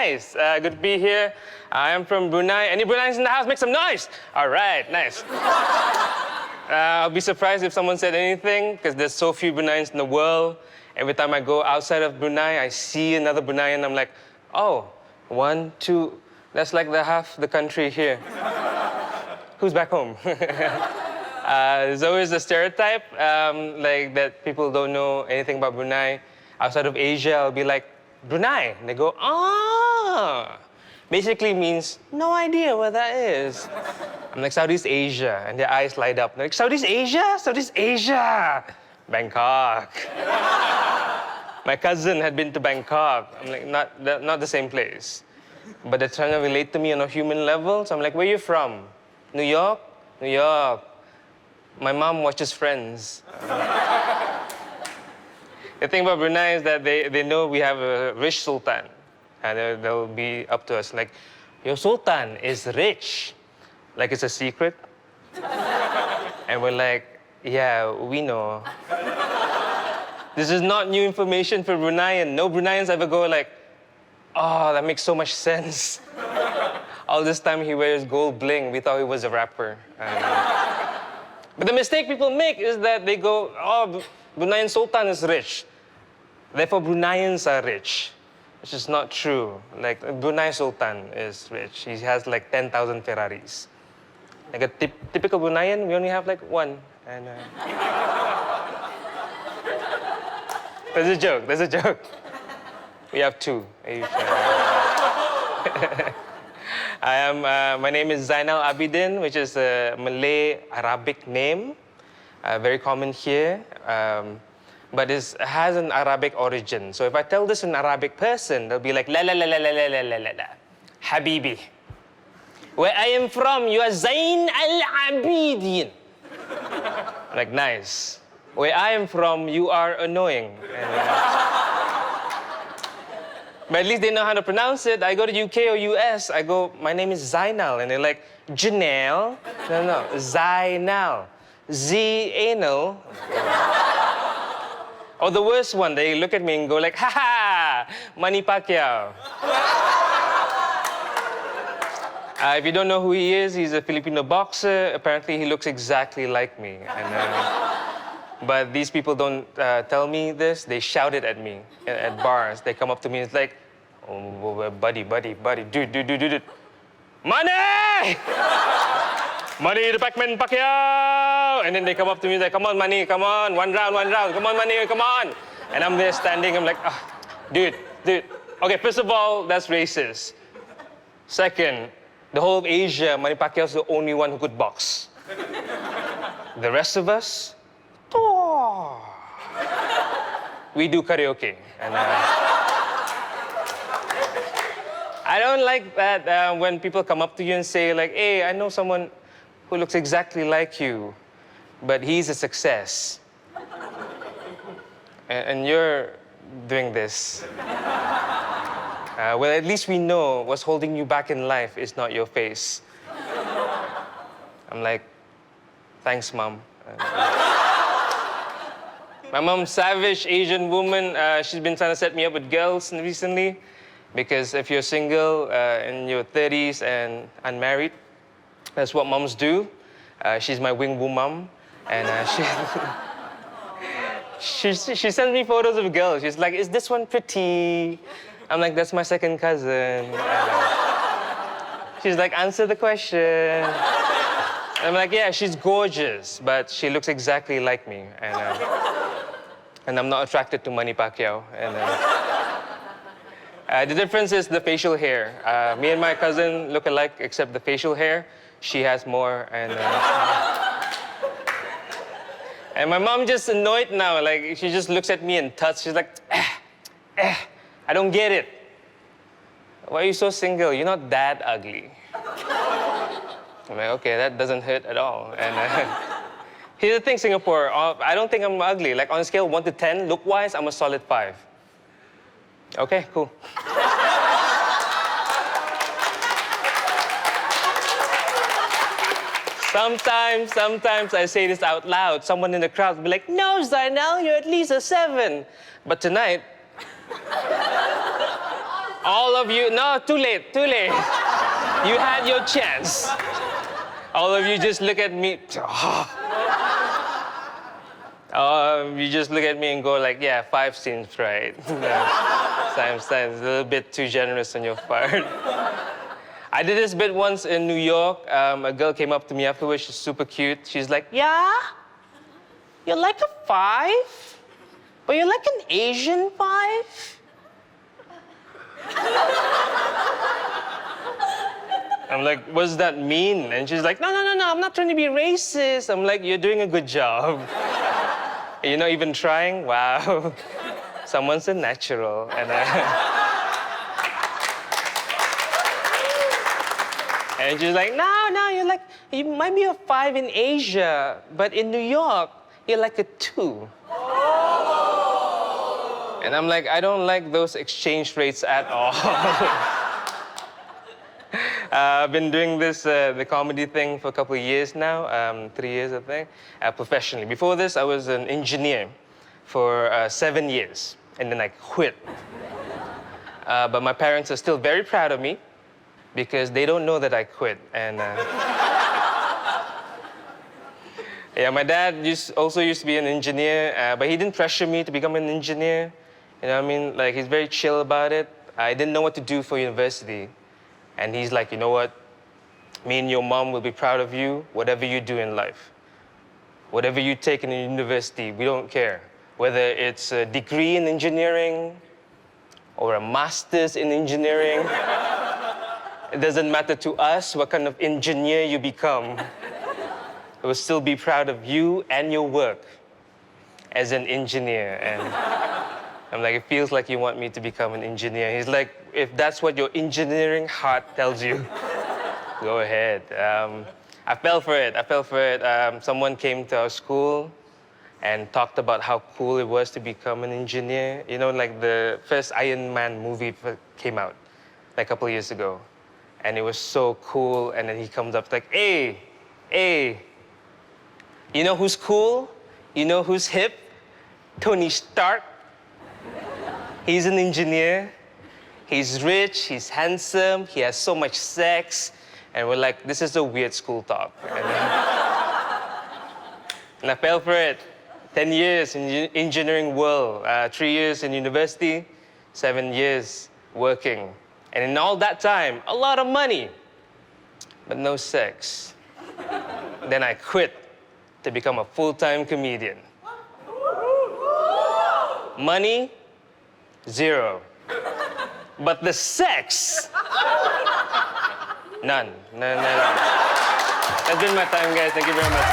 nice. Good to be here. I am from Brunei. Any Bruneians in the house? Make some noise. All right, nice. I'll be surprised if someone said anything, because there's so few Bruneians in the world. Every time I go outside of Brunei, I see another Bruneian. I'm like, oh, 1, 2. That's like the half the country here. Who's back home? There's always a stereotype, like that people don't know anything about Brunei. Outside of Asia, I'll be like, Brunei. And they go, ah. Basically means, no idea what that is. I'm like, Southeast Asia. And their eyes light up. They're like, Southeast Asia? Southeast Asia. Bangkok. My cousin had been to Bangkok. I'm like, not the same place. But they're trying to relate to me on a human level. So I'm like, where are you from? New York? New York. My mom watches Friends. The thing about Brunei is that they know we have a rich sultan. And they'll be up to us like, your sultan is rich. Like it's a secret. And we're like, yeah, we know. This is not new information for Brunei, and no Bruneians ever go like, oh, that makes so much sense. All this time he wears gold bling. We thought he was a rapper. But the mistake people make is that they go, oh, Bruneian sultan is rich. Therefore, Bruneians are rich. Which is not true. Like, Brunei sultan is rich. He has like 10,000 Ferraris. Like a typical Bruneian, we only have like one. And there's a joke, there's a joke. We have two. My name is Zainal Abidin, which is a Malay Arabic name, very common here, but it has an Arabic origin. So if I tell this in Arabic person, they'll be like, la la la la la la la la la, Habibi. Where I am from, you are Zain al-Abidin. Like, nice. Where I am from, you are annoying. But at least they know how to pronounce it. I go to UK or US, I go, my name is Zainal. And they're like, Janelle? No, Zainal. Z-anal. Or the worst one, they look at me and go like, ha ha, Manny Pacquiao. If you don't know who he is, he's a Filipino boxer. Apparently, he looks exactly like me. But these people don't tell me this. They shout it at me at bars. They come up to me and it's like, oh, buddy, dude. Manny! Manny the Pac-Man Pacquiao! And then they come up to me like, come on, Manny, come on. One round. Come on, Manny, come on. And I'm there standing. I'm like, dude. Okay, first of all, that's racist. Second, the whole of Asia, Manny Pacquiao's the only one who could box. The rest of us, we do karaoke. And, I don't like that when people come up to you and say like, hey, I know someone who looks exactly like you, but he's a success. And you're doing this. Well, at least we know what's holding you back in life is not your face. I'm like, thanks, Mom. My mom's savage Asian woman. She's been trying to set me up with girls recently. Because if you're single in your 30s and unmarried, that's what moms do. She's my wing woo mom. And she sends me photos of girls. She's like, is this one pretty? I'm like, that's my second cousin. She's like, answer the question. I'm like, yeah, she's gorgeous, but she looks exactly like me. And I'm not attracted to Manny Pacquiao. The difference is the facial hair. Me and my cousin look alike, except the facial hair. She has more, and my mom just annoyed now. Like, she just looks at me and tuts. She's like, I don't get it. Why are you so single? You're not that ugly. I'm like, okay, that doesn't hurt at all. And here's the thing, Singapore. I don't think I'm ugly. Like, on a scale of 1 to 10, look-wise, I'm a solid 5. Okay, cool. Sometimes I say this out loud. Someone in the crowd will be like, no, Zainal, you're at least a 7. But tonight, All of you, no, too late, too late. You had your chance. All of you just look at me. You just look at me and go like, yeah, 5 seems right. Sometimes a little bit too generous on your part. I did this bit once in New York. A girl came up to me afterwards. She's super cute. She's like, yeah, you're like a 5, but you're like an Asian 5. I'm like, what does that mean? And she's like, no, I'm not trying to be racist. I'm like, you're doing a good job. You're not even trying? Wow. Someone's a natural. And she's like, no, you're like, you might be a 5 in Asia, but in New York, you're like a 2. And I'm like, I don't like those exchange rates at all. I've been doing this, the comedy thing for a couple of years now, 3 years, I think, professionally. Before this, I was an engineer for 7 years, and then I quit. But my parents are still very proud of me because they don't know that I quit. And yeah, my dad also used to be an engineer, but he didn't pressure me to become an engineer. You know what I mean? Like, he's very chill about it. I didn't know what to do for university. And he's like, you know what? Me and your mom will be proud of you, whatever you do in life. Whatever you take in university, we don't care. Whether it's a degree in engineering or a master's in engineering, it doesn't matter to us what kind of engineer you become. We'll still be proud of you and your work as an engineer. And I'm like, it feels like you want me to become an engineer. He's like, if that's what your engineering heart tells you, go ahead. I fell for it. Someone came to our school and talked about how cool it was to become an engineer. You know, like the first Iron Man movie came out like a couple of years ago. And it was so cool. And then he comes up like, hey, you know who's cool? You know who's hip? Tony Stark. He's an engineer. He's rich, he's handsome, he has so much sex. And we're like, this is a weird school talk. And I fell for it. 10 years in engineering world, 3 years in university, 7 years working. And in all that time, a lot of money, but no sex. Then I quit to become a full-time comedian. Money, 0. But the sex, none. That's been my time, guys. Thank you very much.